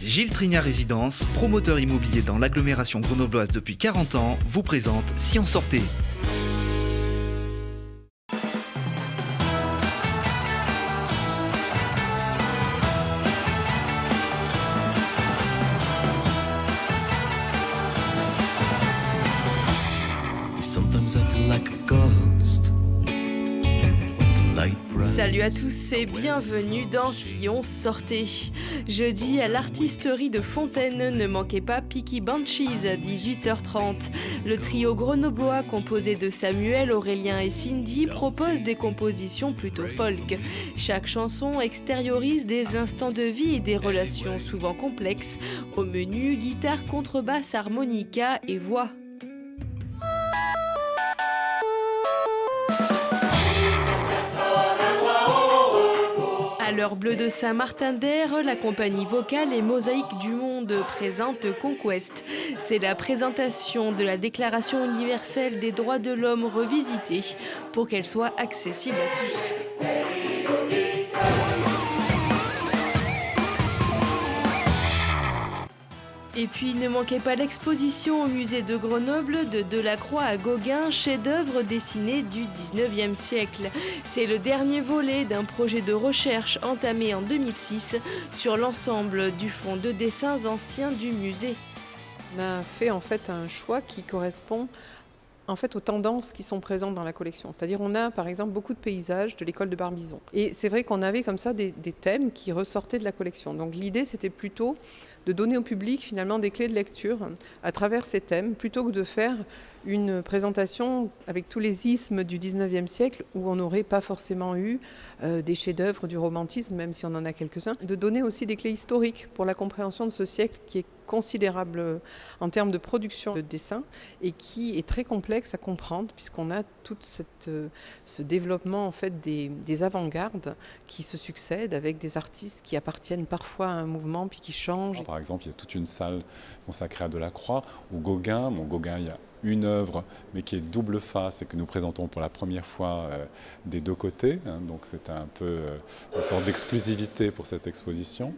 Gilles Trignat Résidence, promoteur immobilier dans l'agglomération grenobloise depuis 40 ans, vous présente Si on sortait. Sometimes I feel like a ghost. Salut à tous et bienvenue dans Si on sortait. Jeudi à l'artisterie de Fontaine, ne manquez pas Peaky Banshees à 18h30. Le trio grenoblois composé de Samuel, Aurélien et Cindy propose des compositions plutôt folk. Chaque chanson extériorise des instants de vie et des relations souvent complexes. Au menu, guitare, contrebasse, harmonica et voix. À l'heure bleue de Saint-Martin-d'Air, la compagnie vocale et mosaïque du monde présente Conquest. C'est la présentation de la Déclaration universelle des droits de l'homme revisitée pour qu'elle soit accessible à tous. Et puis ne manquez pas l'exposition au musée de Grenoble de Delacroix à Gauguin, chef-d'œuvre dessiné du 19e siècle. C'est le dernier volet d'un projet de recherche entamé en 2006 sur l'ensemble du fonds de dessins anciens du musée. On a fait en fait un choix qui correspond aux tendances qui sont présentes dans la collection. C'est-à-dire on a par exemple beaucoup de paysages de l'école de Barbizon. Et c'est vrai qu'on avait comme ça des thèmes qui ressortaient de la collection. Donc l'idée c'était plutôt de donner au public finalement des clés de lecture à travers ces thèmes, plutôt que de faire une présentation avec tous les ismes du 19e siècle où on n'aurait pas forcément eu des chefs-d'œuvre du romantisme, même si on en a quelques-uns, de donner aussi des clés historiques pour la compréhension de ce siècle qui est considérable en termes de production de dessin et qui est très complexe à comprendre puisqu'on a tout ce développement en fait des avant-gardes qui se succèdent avec des artistes qui appartiennent parfois à un mouvement puis qui changent. Par exemple, il y a toute une salle consacrée à Delacroix où Gauguin, il y a une œuvre mais qui est double face et que nous présentons pour la première fois des deux côtés, donc c'est un peu une sorte d'exclusivité pour cette exposition.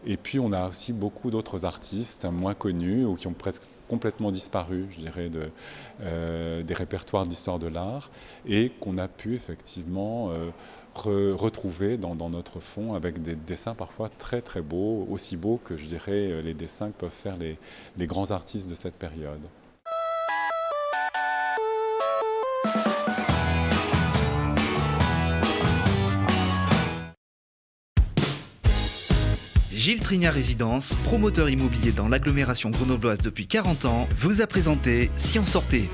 Et puis on a aussi beaucoup d'autres artistes moins connus ou qui ont presque complètement disparu, je dirais, des répertoires d'histoire de l'art et qu'on a pu effectivement retrouver dans notre fonds avec des dessins parfois très très beaux, aussi beaux que je dirais les dessins que peuvent faire les grands artistes de cette période. Gilles Trignat Résidence, promoteur immobilier dans l'agglomération grenobloise depuis 40 ans, vous a présenté Si on sortait.